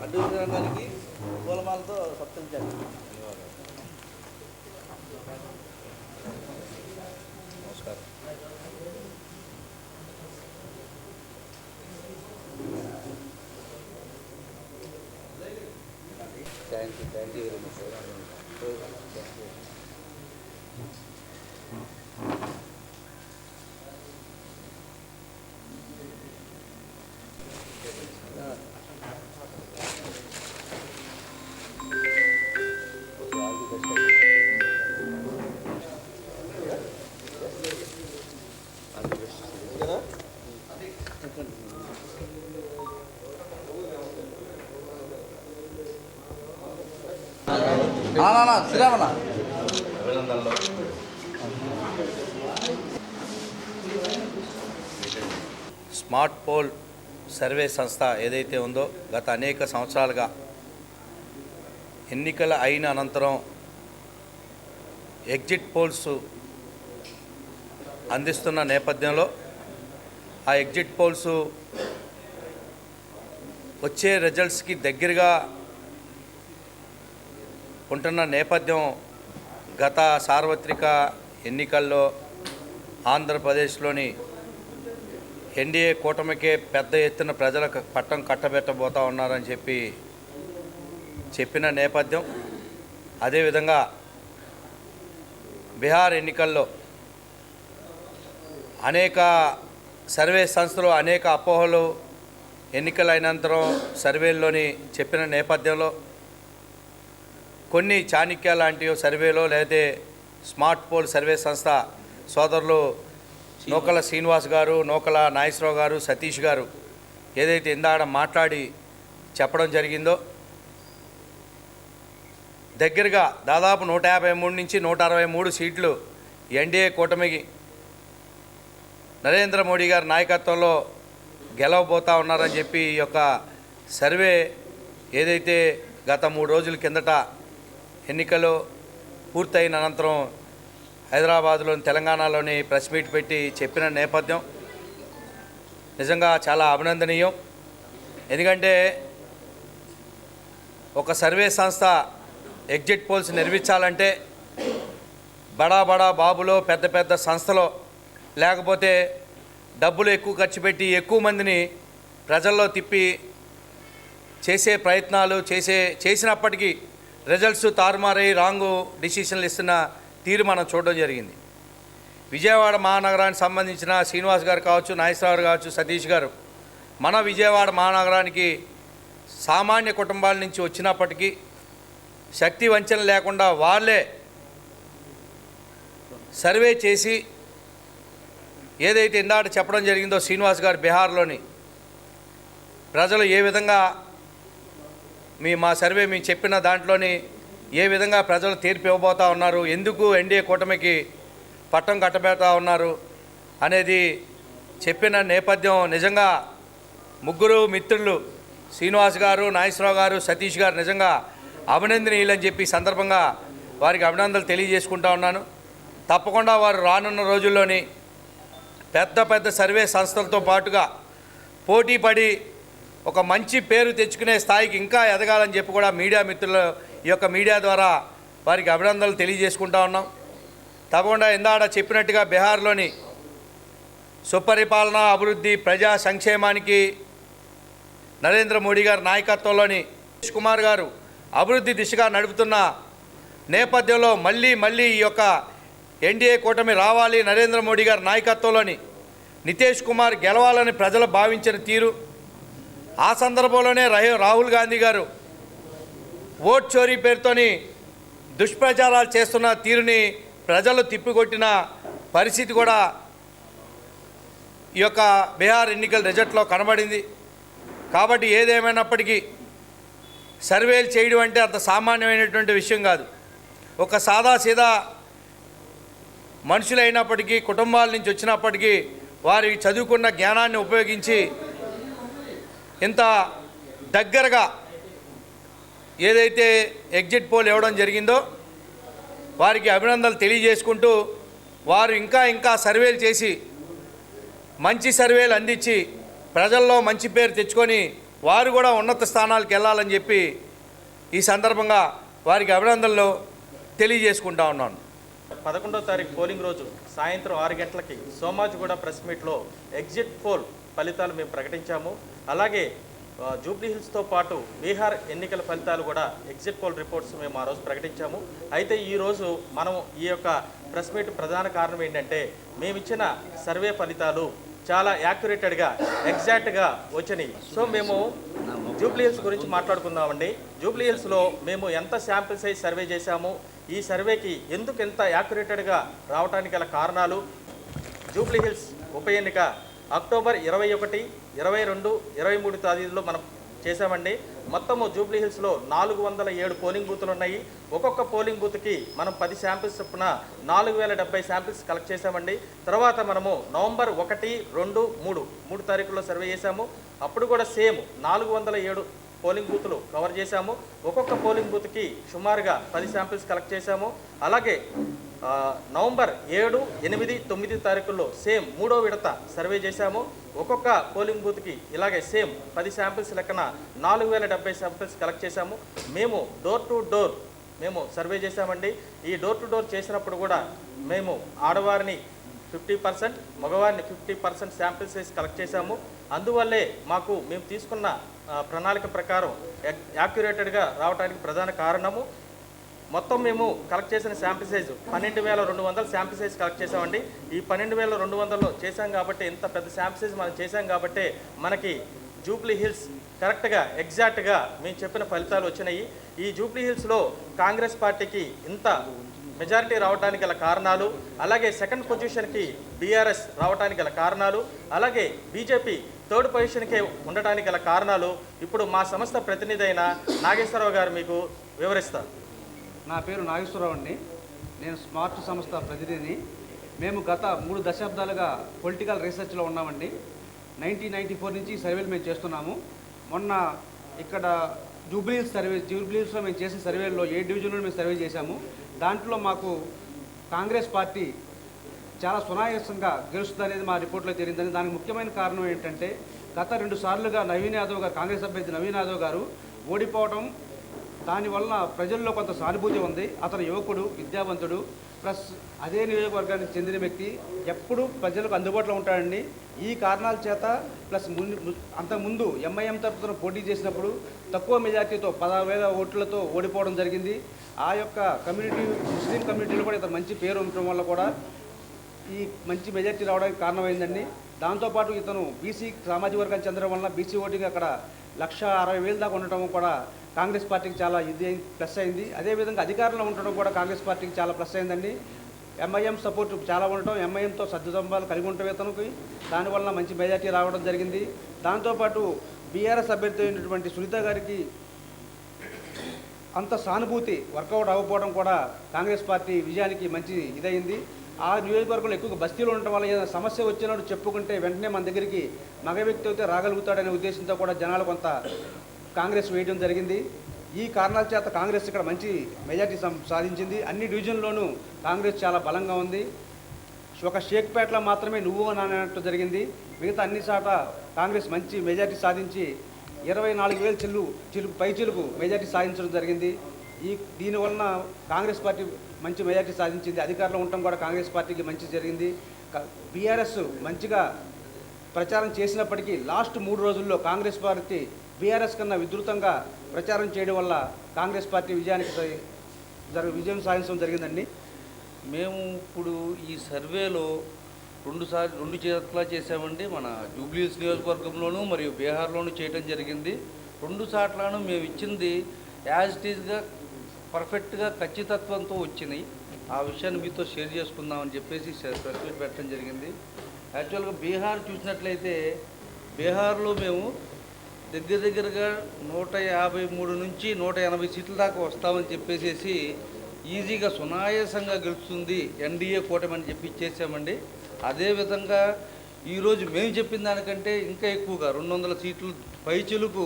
అడ్డు గారికి పూలమాలతో సత్కరించారు. నమస్కారం. Thank you very much. శ్రీరామన్న అభినందనలు. స్మార్ట్ పోల్ సర్వే సంస్థ ఏదైతే ఉందో గత అనేక సంవత్సరాలుగా ఎన్నికల అయిన అనంతరం ఎగ్జిట్ పోల్స్ అందిస్తున్న నేపథ్యంలో ఆ ఎగ్జిట్ పోల్స్ వచ్చే రిజల్ట్స్కి దగ్గరగా ఉంటున్న నేపథ్యం గత సార్వత్రిక ఎన్నికల్లో ఆంధ్రప్రదేశ్లోని ఎన్డీఏ కూటమికే పెద్ద ఎత్తున ప్రజలకు పట్టం కట్టబెట్టబోతూ ఉన్నారని చెప్పిన నేపథ్యం. అదేవిధంగా బీహార్ ఎన్నికల్లో అనేక సర్వే సంస్థలు అనేక అపోహలు ఎన్నికలైనంతరం సర్వేల్లోని చెప్పిన నేపథ్యంలో కొన్ని చాణక్య లాంటి సర్వేలో లేకపోతే స్మార్ట్ పోల్ సర్వే సంస్థ సోదరులు నూకల శ్రీనివాస్ గారు, నూకల నాగేశ్వరరావు గారు, సతీష్ గారు ఏదైతే ఇందాక మాట్లాడి చెప్పడం జరిగిందో దగ్గరగా దాదాపు 153 నుంచి 163 సీట్లు ఎన్డీఏ కూటమికి నరేంద్ర మోడీ గారి నాయకత్వంలో గెలవబోతూ ఉన్నారని చెప్పి ఈ యొక్క సర్వే ఏదైతే గత 3 రోజుల కిందట ఎన్నికలు పూర్తయిన అనంతరం హైదరాబాద్లోని తెలంగాణలోని ప్రెస్ మీట్ పెట్టి చెప్పిన నేపథ్యం నిజంగా చాలా అభినందనీయం. ఎందుకంటే ఒక సర్వే సంస్థ ఎగ్జిట్ పోల్స్ నిర్మించాలంటే బడా బాబులో పెద్ద పెద్ద సంస్థలో లేకపోతే డబ్బులు ఎక్కువ ఖర్చు పెట్టి ఎక్కువ మందిని ప్రజల్లో తిప్పి చేసే ప్రయత్నాలు చేసినప్పటికీ రిజల్ట్స్ తారుమారై రాంగు డిసిషన్లు ఇస్తున్న తీరు మనం చూడడం జరిగింది. విజయవాడ మహానగరానికి సంబంధించిన శ్రీనివాస్ గారు కావచ్చు, నాగేశ్వరరావు కావచ్చు, సతీష్ గారు మన విజయవాడ మహానగరానికి సామాన్య కుటుంబాల నుంచి వచ్చినప్పటికీ శక్తి వంచన లేకుండా వాళ్ళే సర్వే చేసి ఏదైతే ఇందాక చెప్పడం జరిగిందో శ్రీనివాస్ గారు బీహార్లోని ప్రజలు ఏ విధంగా మా సర్వే మేము చెప్పిన దాంట్లోని ఏ విధంగా ప్రజలు తీర్పు ఇవ్వబోతూ ఉన్నారు, ఎందుకు ఎన్డీఏ కూటమికి పట్టం కట్టబెడతా ఉన్నారు అనేది చెప్పిన నేపథ్యం నిజంగా ముగ్గురు మిత్రులు శ్రీనివాస్ గారు, నాగేశ్వరరావు గారు, సతీష్ గారు నిజంగా అభినందనీయులని చెప్పి సందర్భంగా వారికి అభినందనలు తెలియజేసుకుంటా ఉన్నాను. తప్పకుండా వారు రానున్న రోజుల్లోని పెద్ద సర్వే సంస్థలతో పాటుగా పోటీ పడి ఒక మంచి పేరు తెచ్చుకునే స్థాయికి ఇంకా ఎదగాలని చెప్పి కూడా మీడియా మిత్రుల ఈ యొక్క మీడియా ద్వారా వారికి అభినందనలు తెలియజేసుకుంటా ఉన్నాం. తప్పకుండా ఇందాక చెప్పినట్టుగా బీహార్లోని సుపరిపాలన, అభివృద్ధి, ప్రజా సంక్షేమానికి నరేంద్ర మోడీ గారి నాయకత్వంలోని నితీష్ కుమార్ గారు అభివృద్ధి దిశగా నడుపుతున్న నేపథ్యంలో మళ్ళీ ఈ యొక్క ఎన్డీఏ కూటమి రావాలి, నరేంద్ర మోడీ గారి నాయకత్వంలోని నితీష్ కుమార్ గెలవాలని ప్రజలు భావించిన తీరు, ఆ సందర్భంలోనే రాహుల్ గాంధీ గారు ఓట్ చోరీ పేరుతోని దుష్ప్రచారాలు చేస్తున్న తీరుని ప్రజలు తిప్పికొట్టిన పరిస్థితి కూడా ఈ యొక్క బీహార్ ఎన్నికల రిజల్ట్లో కనబడింది. కాబట్టి ఏదేమైనప్పటికీ సర్వేలు చేయడం అంటే అంత సామాన్యమైనటువంటి విషయం కాదు. ఒక సాదాసీదా మనుషులైనప్పటికీ, కుటుంబాల నుంచి వచ్చినప్పటికీ వారి చదువుకున్న జ్ఞానాన్ని ఉపయోగించి ఇంత దగ్గరగా ఏదైతే ఎగ్జిట్ పోల్ ఇవ్వడం జరిగిందో వారికి అభినందనలు తెలియజేసుకుంటూ వారు ఇంకా సర్వేలు చేసి మంచి సర్వేలు అందించి ప్రజల్లో మంచి పేరు తెచ్చుకొని వారు కూడా ఉన్నత స్థానాలకు వెళ్ళాలని చెప్పి ఈ సందర్భంగా వారికి అభినందనలు తెలియజేసుకుంటా ఉన్నాను. 11వ తారీఖు పోలింగ్ రోజు సాయంత్రం 6 గంటలకి సోమాజిగూడ ప్రెస్ మీట్లో ఎగ్జిట్ పోల్ ఫలితాలు మేము ప్రకటించాము. అలాగే జూబ్లీ హిల్స్తో పాటు బీహార్ ఎన్నికల ఫలితాలు కూడా ఎగ్జిట్ పోల్ రిపోర్ట్స్ మేము ఆ రోజు ప్రకటించాము. అయితే ఈరోజు మనం ఈ యొక్క ప్రెస్ మీట్ ప్రధాన కారణం ఏంటంటే మేమిచ్చిన సర్వే ఫలితాలు చాలా యాక్యురేటెడ్గా ఎగ్జాక్ట్గా వచ్చినాయి. సో మేము జూబ్లీ హిల్స్ గురించి మాట్లాడుకుందామండి. జూబ్లీ హిల్స్లో మేము ఎంత శాంపిల్ సైజ్ సర్వే చేశాము, ఈ సర్వేకి ఎందుకు ఎంత యాక్యురేటెడ్గా రావడానికి గల కారణాలు, జూబ్లీ హిల్స్ ఉప ఎన్నిక అక్టోబర్ 21, 22, 23 తేదీల్లో మనం చేశామండి. మొత్తము జూబ్లీ హిల్స్లో 407 పోలింగ్ బూతులు ఉన్నాయి. ఒక్కొక్క పోలింగ్ బూత్కి మనం 10 శాంపిల్స్ చొప్పున 4070 శాంపిల్స్ కలెక్ట్ చేశామండి. తర్వాత మనము నవంబర్ 1, 2, 3 తారీఖుల్లో సర్వే చేశాము. అప్పుడు కూడా సేమ్ 407 పోలింగ్ బూతులు కవర్ చేశాము. ఒక్కొక్క పోలింగ్ బూత్కి సుమారుగా 10 శాంపిల్స్ కలెక్ట్ చేశాము. అలాగే నవంబర్ 7, 8, 9 తారీఖుల్లో సేమ్ 3వ విడత సర్వే చేశాము. ఒక్కొక్క పోలింగ్ బూత్కి ఇలాగే సేమ్ 10 శాంపిల్స్ లెక్కన 4070 శాంపిల్స్ కలెక్ట్ చేశాము. మేము డోర్ టు డోర్ మేము సర్వే చేశామండి. ఈ డోర్ టు డోర్ చేసినప్పుడు కూడా మేము ఆడవారిని 50%, మగవారిని 50% శాంపిల్స్ వేసి కలెక్ట్ చేశాము. అందువల్లే మాకు మేము తీసుకున్న ప్రణాళిక ప్రకారం యాక్యురేటెడ్గా రావడానికి ప్రధాన కారణము మొత్తం మేము కలెక్ట్ చేసిన sample size 12,200 sample size collect చేసామండి. ఈ 12,200లో చేశాం కాబట్టి, ఇంత పెద్ద శాంపిల్ సైజ్ మనం చేశాం కాబట్టి మనకి జూబ్లీ హిల్స్ కరెక్ట్గా ఎగ్జాక్ట్గా మేము చెప్పిన ఫలితాలు వచ్చినాయి. ఈ జూబ్లీ హిల్స్లో కాంగ్రెస్ పార్టీకి ఇంత మెజారిటీ రావడానికి గల కారణాలు, అలాగే సెకండ్ పొజిషన్కి బీఆర్ఎస్ రావడానికి గల కారణాలు, అలాగే బీజేపీ థర్డ్ పొజిషన్కే ఉండటానికి గల కారణాలు ఇప్పుడు మా సంస్థ ప్రతినిధి అయిన నాగేశ్వరరావు గారు మీకు వివరిస్తారు. నా పేరు నాగేశ్వరరావు అండి. నేను స్మార్ట్ సంస్థ ప్రతినిధిని. మేము గత 3 దశాబ్దాలుగా పొలిటికల్ రీసెర్చ్లో ఉన్నామండి. 1994 నుంచి సర్వేలు మేము చేస్తున్నాము. మొన్న ఇక్కడ జూబ్లీహిల్స్లో మేము చేసిన సర్వేల్లో 7 డివిజన్లో మేము సర్వే చేశాము. దాంట్లో మాకు కాంగ్రెస్ పార్టీ చాలా సునాయాసంగా గెలుస్తుంది అనేది మా రిపోర్ట్లో తేలిందని. దానికి ముఖ్యమైన కారణం ఏంటంటే గత 2 సార్లుగా నవీన్ యాదవ్ గారు, కాంగ్రెస్ అభ్యర్థి నవీన్ యాదవ్ గారు ఓడిపోవడం, దానివల్ల ప్రజల్లో కొంత సానుభూతి ఉంది. అతను యువకుడు, విద్యావంతుడు, ప్లస్ అదే నియోజకవర్గానికి చెందిన వ్యక్తి, ఎప్పుడూ ప్రజలకు అందుబాటులో ఉంటాడండి. ఈ కారణాల చేత ప్లస్ అంతకుముందు ఎంఐఎం తరఫున పోటీ చేసినప్పుడు తక్కువ మెజార్టీతో 16,000 ఓట్లతో ఓడిపోవడం జరిగింది. ఆ యొక్క కమ్యూనిటీ, ముస్లిం కమ్యూనిటీలో కూడా ఇతను మంచి పేరు ఉండటం వల్ల కూడా ఈ మంచి మెజార్టీ రావడానికి కారణమైందండి. దాంతోపాటు ఇతను బీసీ సామాజిక వర్గానికి చెందడం వల్ల బీసీ ఓటింగ్ అక్కడ 160,000 దాకా ఉండటం కూడా కాంగ్రెస్ పార్టీకి చాలా ప్లస్ అయింది. అదేవిధంగా అధికారంలో ఉండటం కూడా కాంగ్రెస్ పార్టీకి చాలా ప్లస్ అయిందండి. ఎంఐఎం సపోర్ట్ చాలా ఉండటం, ఎంఐఎంతో సర్దుసంబాలు కలిగి ఉండటం ఇతనికి, దానివల్ల మంచి మెజార్టీ రావడం జరిగింది. దాంతోపాటు బీఆర్ఎస్ అభ్యర్థి అయినటువంటి సునీత గారికి అంత సానుభూతి వర్కౌట్ అవ్వకపోవడం కూడా కాంగ్రెస్ పార్టీ విజయానికి మంచి ఇదైంది. ఆ నియోజకవర్గంలో ఎక్కువగా బస్తీలు ఉండటం వల్ల ఏదైనా సమస్య వచ్చినట్టు చెప్పుకుంటే వెంటనే మన దగ్గరికి మగ వ్యక్తి అయితే రాగలుగుతాడనే ఉద్దేశంతో కూడా జనాలు కొంత కాంగ్రెస్ వేయడం జరిగింది. ఈ కారణాల చేత కాంగ్రెస్ ఇక్కడ మంచి మెజార్టీ సాధించింది. అన్ని డివిజన్లోనూ కాంగ్రెస్ చాలా బలంగా ఉంది. ఒక షేక్పేటలో మాత్రమే నువ్వు అన్నట్టు జరిగింది. మిగతా అన్ని చోట్ల కాంగ్రెస్ మంచి మెజార్టీ సాధించి 24,000 పైచిలుకు మెజార్టీ సాధించడం జరిగింది. దీనివలన కాంగ్రెస్ పార్టీ మంచి మెజార్టీ సాధించింది. అధికారంలో ఉండటం కూడా కాంగ్రెస్ పార్టీకి మంచి జరిగింది. బీఆర్ఎస్ మంచిగా ప్రచారం చేసినప్పటికీ లాస్ట్ 3 రోజుల్లో కాంగ్రెస్ పార్టీ బీఆర్ఎస్ కన్నా విస్తృతంగా ప్రచారం చేయడం వల్ల కాంగ్రెస్ పార్టీ విజయం సాధించడం జరిగిందండి. మేము ఇప్పుడు ఈ సర్వేలో 2 చోట్ల చేసామండి. మన జూబ్లీహిల్స్ నియోజకవర్గంలోనూ మరియు బీహార్లోనూ చేయడం జరిగింది. 2 చోట్లను మేము ఇచ్చింది యాజ్ ఇట్ ఈజ్గా పర్ఫెక్ట్గా ఖచ్చితత్వంతో వచ్చినాయి. ఆ విషయాన్ని మీతో షేర్ చేసుకుందామని చెప్పేసి ప్రెస్ మీట్ పెట్టడం జరిగింది. యాక్చువల్గా బీహార్ చూసినట్లయితే బీహార్లో మేము దగ్గరగా 153 నుంచి 180 సీట్ల దాకా వస్తామని చెప్పేసి ఈజీగా సునాయాసంగా గెలుస్తుంది ఎన్డీఏ కూటమి అని చెప్పి ఇచ్చేసామండి. అదేవిధంగా ఈరోజు మేము చెప్పిన దానికంటే ఇంకా ఎక్కువగా 200 సీట్లు పైచిలుకు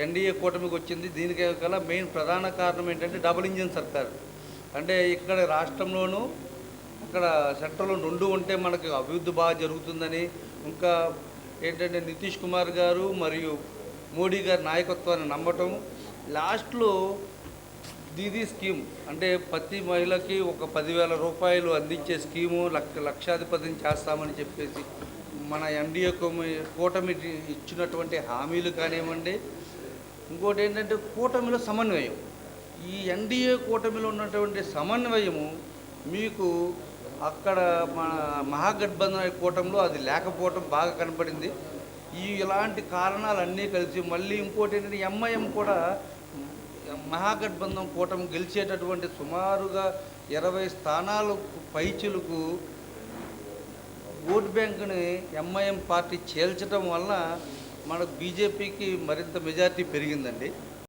ఎన్డీఏ కూటమికి వచ్చింది. దీనికి గల మెయిన్ ప్రధాన కారణం ఏంటంటే డబుల్ ఇంజిన్ సర్కార్. అంటే ఇక్కడ రాష్ట్రంలోనూ అక్కడ సెంట్రల్లో 2 ఉంటే మనకు అభివృద్ధి బాగా జరుగుతుందని, ఇంకా ఏంటంటే నితీష్ కుమార్ గారు మరియు మోడీ గారి నాయకత్వాన్ని నమ్మటం, లాస్ట్లో దీదీ స్కీమ్ అంటే ప్రతి మహిళకి ఒక 10,000 రూపాయలు అందించే స్కీము లక్షాధిపతిని చేస్తామని చెప్పేసి మన ఎన్డీఏ కూటమి ఇచ్చినటువంటి హామీలు కానివ్వండి. ఇంకోటి ఏంటంటే కూటమిలో సమన్వయం. ఈ ఎన్డీఏ కూటమిలో ఉన్నటువంటి సమన్వయము మీకు అక్కడ మన మహాగఠబంధన్ కూటమిలో అది లేకపోవటం బాగా కనపడింది. ఇలాంటి కారణాలన్నీ కలిసి మళ్ళీ ఇంకోటి ఏంటంటే ఎంఐఎం కూడా మహాగఠబంధన్ కూటమి గెలిచేటటువంటి సుమారుగా 20 స్థానాలు పైచిలకు ఓటు బ్యాంకుని ఎంఐఎం పార్టీ చేల్చడం వల్ల మనకు బీజేపీకి మరింత మెజారిటీ పెరిగిందండి.